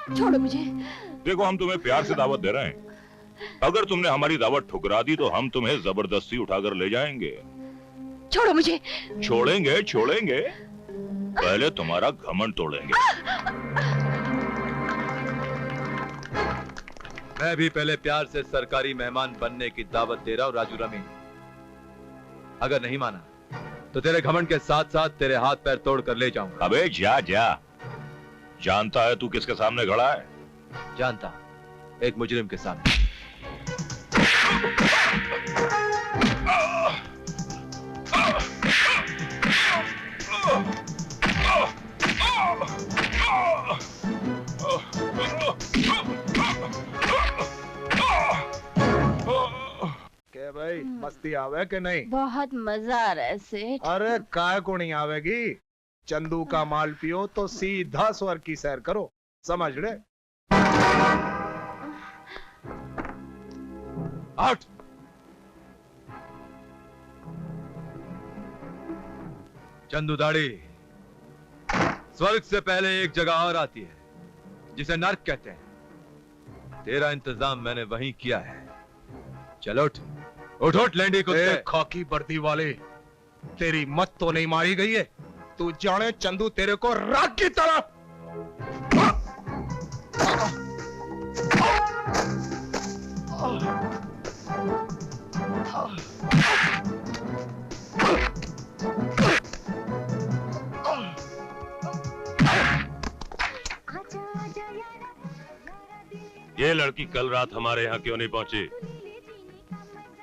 छोड़ो मुझे। देखो, हम तुम्हें प्यार से दावत दे रहे हैं। अगर तुमने हमारी दावत ठुकरा दी तो हम तुम्हें जबरदस्ती उठाकर ले जाएंगे। छोड़ो मुझे। छोड़ेंगे छोड़ेंगे, पहले तुम्हारा घमंड तोड़ेंगे। मैं भी पहले प्यार से सरकारी मेहमान बनने की दावत दे रहा हूं राजू रमी। अगर नहीं माना तो तेरे घमंड के साथ साथ तेरे हाथ पैर तोड़ कर ले जाऊंगा। अबे जा जा। जानता है तू किसके सामने खड़ा है? जानता, एक मुजरिम के सामने। के भाई मस्ती आवे के नहीं? बहुत मजा आ रहा है सेठ। अरे काय को नहीं आवेगी? चंदू का माल पियो तो सीधा स्वर्ग की सैर करो, समझ ले। आउट। चंदू दाढ़ी, स्वर्ग से पहले एक जगह और आती है जिसे नर्क कहते हैं। तेरा इंतजाम मैंने वहीं किया है। चलो उठ उठ उठ लेंडी कुत्ते। खाकी वर्दी वाले, तेरी मत तो नहीं मारी गई है? तू जाने चंदू तेरे को राख की तरह। ये लड़की कल रात हमारे यहाँ क्यों नहीं पहुंची?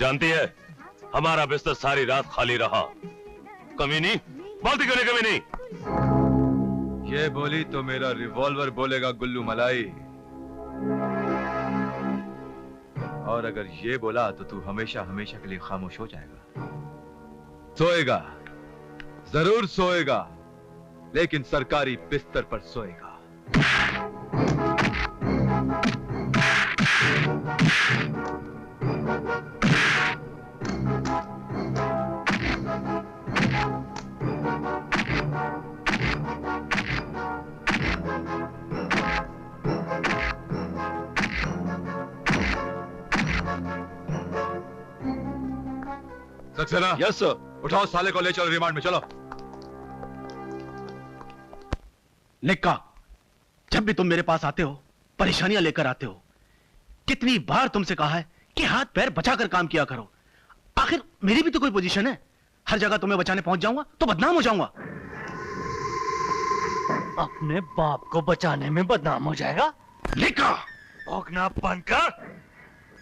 जानती है हमारा बिस्तर सारी रात खाली रहा। कमीनी, बोलती क्यों नहीं कमीनी? ये बोली तो मेरा रिवॉल्वर बोलेगा गुल्लू मलाई। और अगर ये बोला तो तू हमेशा हमेशा के लिए खामोश हो जाएगा। सोएगा, जरूर सोएगा, लेकिन सरकारी बिस्तर पर सोएगा। सक्सेना। Yes sir. उठाओ साले को, ले चलो रिमांड में। चलो। निक्का, जब भी तुम मेरे पास आते हो परेशानियां लेकर आते हो। कितनी बार तुमसे कहा है कि हाथ पैर बचाकर काम किया करो। आखिर मेरी भी तो कोई पोजीशन है। हर जगह तुम्हें बचाने पहुंच जाऊंगा तो बदनाम हो जाऊंगा। अपने बाप को बचाने में बदनाम हो जाएगा? निक्का, भौंकना बंद कर।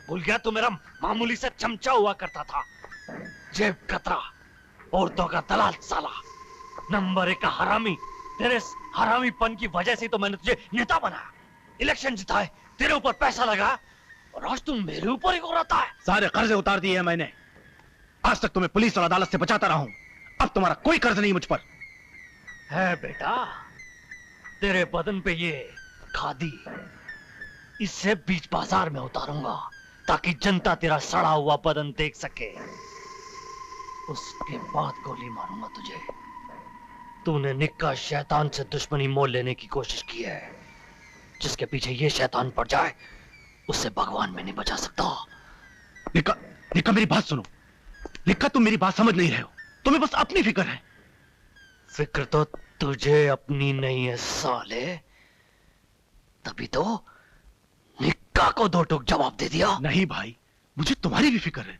भूल गया तू मेरा मामूली सा चमचा हुआ करता था, जेब कतरा, औरतों का दलाल साला, नंबर 1 का हरामी। तेरे हरामीपन की वजह से तो मैंने तुझे नेता बनाया, इलेक्शन जिताए, तेरे ऊपर पैसा लगा, और आज तुम मेरे ऊपर ही उड़ाता है। सारे कर्जे उतार दिए हैं मैंने। आज तक तुम्हें पुलिस और अदालत से बचाता रहा हूं। अब तुम्हारा कोई कर्ज नहीं मुझ पर है। बेटा, तेरे बदन पे ये खादी, इससे बीच बाजार में उतारूंगा ताकि जनता तेरा सड़ा हुआ बदन देख सके। उसके बाद गोली मारूंगा तुझे। तूने निक्का शैतान से दुश्मनी मोल लेने की कोशिश की है। जिसके पीछे ये शैतान पड़ जाए उससे भगवान में नहीं बचा सकता। निक्का, निक्का मेरी बात सुनो। निक्का, तुम मेरी बात समझ नहीं रहे हो। तुम्हें बस अपनी फिक्र है। फिक्र तो तुझे अपनी नहीं है साले, तभी तो निक्का को 2 टूक जवाब दे दिया। नहीं भाई, मुझे तुम्हारी भी फिक्र है,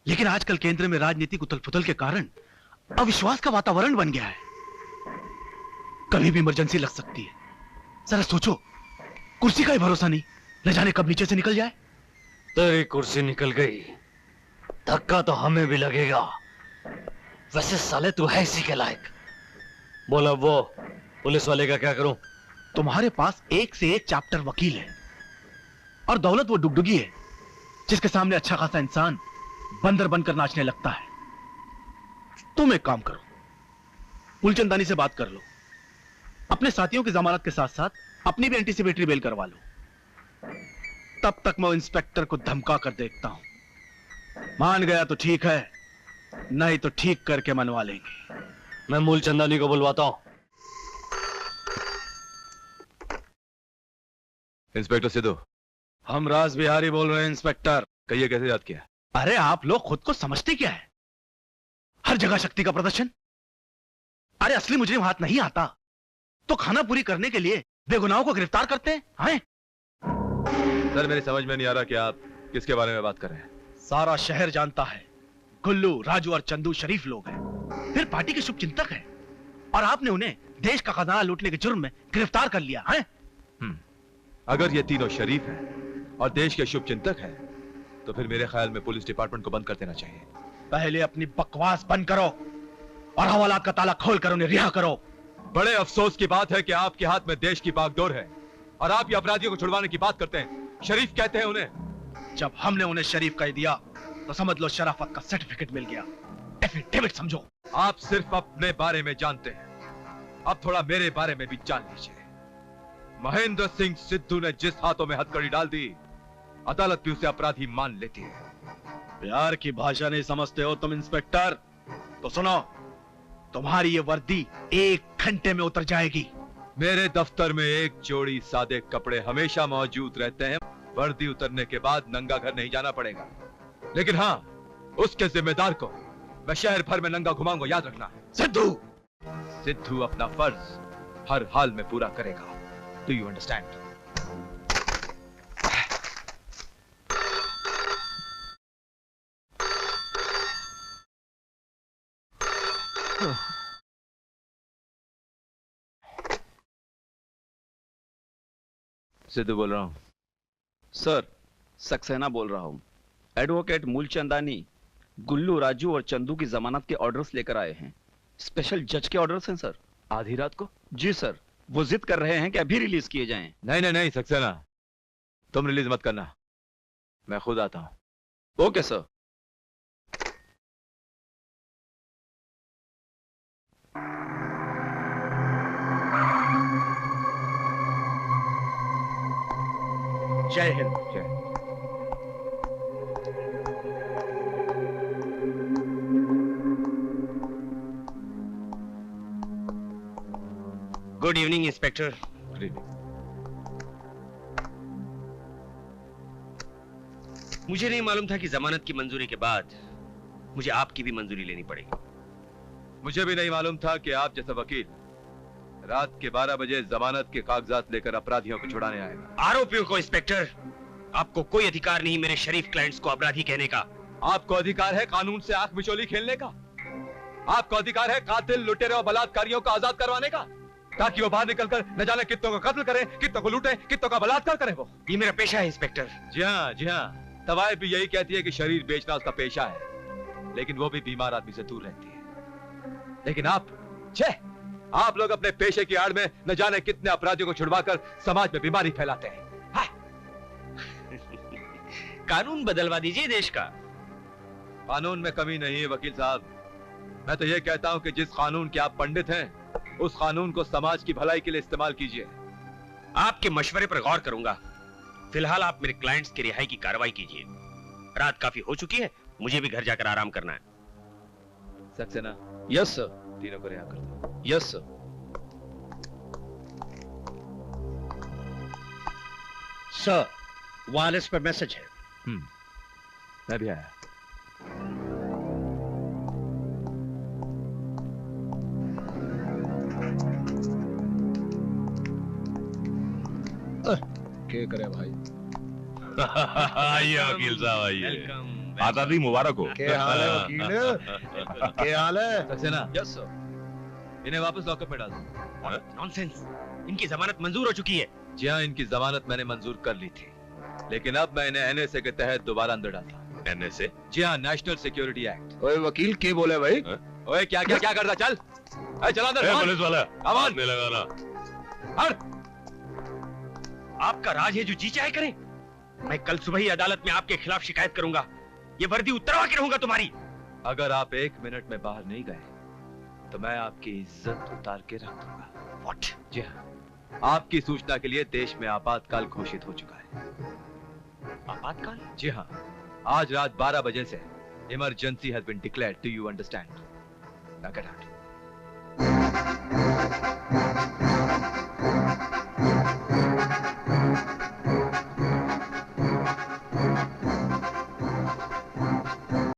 लेकिन आजकल केंद्र में राजनीतिक उथल-पुथल के कारण अविश्वास का वातावरण बन गया है। कभी भी इमरजेंसी लग सकती है। जरा सोचो, कुर्सी का ही भरोसा नहीं, न जाने कब नीचे से निकल जाए। तेरी कुर्सी निकल गई, धक्का तो हमें भी लगेगा। वैसे साले तू है इसी के लायक। बोला वो पुलिस वाले का क्या करूं? तुम्हारे पास एक से एक चैप्टर वकील है, और दौलत वो डुगडुगी है जिसके सामने अच्छा खासा इंसान बंदर बनकर नाचने लगता है। तुम एक काम करो, मूलचंदानी से बात कर लो, अपने साथियों की जमानत के साथ साथ अपनी भी एंटीसिपेटरी बेल करवा लो। तब तक मैं इंस्पेक्टर को धमका कर देखता हूं। मान गया तो ठीक है, नहीं तो ठीक करके मनवा लेंगे। मैं मूलचंदानी को बुलवाता हूं। इंस्पेक्टर सिद्धू, हम राज बिहारी बोल रहे हैं इंस्पेक्टर। कहिए कैसे याद किया? अरे आप लोग खुद को समझते क्या है? हर जगह शक्ति का प्रदर्शन। अरे असली मुजरिम हाथ नहीं आता तो खाना पूरी करने के लिए बेगुनाहों को गिरफ्तार करते हैं। सर मेरी समझ में नहीं आ रहा कि आप किसके बारे में बात कर रहे हैं। सारा शहर जानता है गुल्लू, राजू और चंदू शरीफ लोग हैं, फिर पार्टी के शुभ चिंतक हैं, और आपने उन्हें देश का खजाना लूटने के जुर्म में गिरफ्तार कर लिया है। अगर ये तीनों शरीफ हैं और देश के शुभ चिंतक हैं, तो फिर मेरे ख्याल में पुलिस डिपार्टमेंट को बंद कर देना चाहिए। पहले अपनी बकवास बंद करो और हवालात का ताला खोलकर उन्हें रिहा करो। बड़े अफसोस की बात है कि आपके हाथ में देश की बागडोर है और आप ये अपराधियों को छुड़वाने की बात करते हैं। शरीफ कहते हैं उन्हें। जब हमने उन्हें शरीफ कह दिया तो समझ लो शराफत का सर्टिफिकेट मिल गया। एफिडेविट समझो। आप सिर्फ अपने बारे में जानते हैं, अब थोड़ा मेरे बारे में भी जान लीजिए। महेंद्र सिंह सिद्धू ने जिस हाथों में हथकड़ी डाल दी, अदालत भी उसे अपराधी मान लेती है। प्यार की भाषा नहीं समझते हो तुम इंस्पेक्टर? तो सुनो, तुम्हारी ये वर्दी 1 घंटे में उतर जाएगी। मेरे दफ्तर में एक जोड़ी सादे कपड़े हमेशा मौजूद रहते हैं। वर्दी उतरने के बाद नंगा घर नहीं जाना पड़ेगा, लेकिन हाँ, उसके जिम्मेदार को मैं शहर भर में नंगा घुमाऊंगा, याद रखना। सिद्धू अपना फर्ज हर हाल में पूरा करेगा। Do you understand? सिद्धू बोल रहा हूं। सर, सक्सेना बोल रहा हूं। एडवोकेट मूलचंदानी गुल्लू, राजू और चंदू की जमानत के ऑर्डर्स लेकर आए हैं। स्पेशल जज के ऑर्डर्स हैं सर। आधी रात को? जी सर, वो जिद कर रहे हैं कि अभी रिलीज किए जाएं। नहीं नहीं नहीं सक्सेना, तुम रिलीज मत करना, मैं खुद आता हूं। Okay sir. जय हिंद। जय। Good evening inspector. Good evening. मुझे नहीं मालूम था कि जमानत की मंजूरी के बाद मुझे आपकी भी मंजूरी लेनी पड़ेगी। मुझे भी नहीं मालूम था कि आप जैसा वकील रात के 12 बजे जमानत के कागजात लेकर अपराधियों को छुड़ाने आएगा। आरोपियों को इंस्पेक्टर, आपको कोई अधिकार नहीं मेरे शरीफ क्लाइंट्स को अपराधी कहने का। आपको अधिकार है कानून से आंख मिचौली खेलने का। आपको अधिकार है कातिल, लुटेरे और बलात्कारियों को आजाद करवाने का, ताकि वो बाहर निकलकर न जाने कितनों को कत्ल करें, कितनों को लूटें, कितनों का बलात्कार करें। वो ये मेरा पेशा है इंस्पेक्टर। जी हाँ, जी हाँ। तवायफ भी यही कहती है कि शरीर बेचना उसका पेशा है, लेकिन वो भी बीमार आदमी से दूर रहती है। लेकिन आप लोग अपने पेशे की आड़ में न जाने कितने अपराधियों को छुड़वाकर समाज में बीमारी फैलाते हैं। कानून बदलवा दीजिए देश का। कानून में कमी नहीं है वकील साहब। मैं तो ये कहता हूं कि जिस कानून के आप पंडित हैं, उस कानून को समाज की भलाई के लिए इस्तेमाल कीजिए। आपके मशवरे पर गौर करूंगा। फिलहाल आप मेरे क्लाइंट्स की रिहाई की कार्रवाई कीजिए। रात काफी हो चुकी है, मुझे भी घर जाकर आराम करना है। सक्सेना। Yes sir. तीनों को रिहा कर दो। Yes sir. सर, वायरलेस पर मैसेज है। मैं भी आया। क्या करे भाई? आइए वकील साहब, आइए। आजादी मुबारक हो। क्या हाल है वकील? क्या हाल है? सक्सेना। Yes sir. इन्हें वापस लॉकअप में डाल दो। नॉनसेंस, इनकी जमानत मंजूर हो चुकी है। जी हाँ, इनकी जमानत मैंने मंजूर कर ली थी, लेकिन अब मैं इन्हें एनएसए के तहत दोबारा अंदर डालता। एनएसए? जी हाँ, नेशनल सिक्योरिटी एक्ट। ओए वकील, क्या बोले भाई? ओए क्या क्या क्या करता? चल चला अंदर। पुलिस वाला आवाज नहीं लगाना। हट। आपका राज है जो जी चाहे करे। मैं कल सुबह ही अदालत में आपके खिलाफ शिकायत करूंगा। ये वर्दी उतरवा के रहूंगा तुम्हारी। अगर आप 1 मिनट में बाहर नहीं गए तो मैं आपकी इज्जत उतार के रख दूंगा। What? जी हाँ, आपकी सूचना के लिए देश में आपातकाल घोषित हो चुका है। आपातकाल? जी हाँ, आज रात 12 बजे से emergency has been declared. Do you understand? Now get out.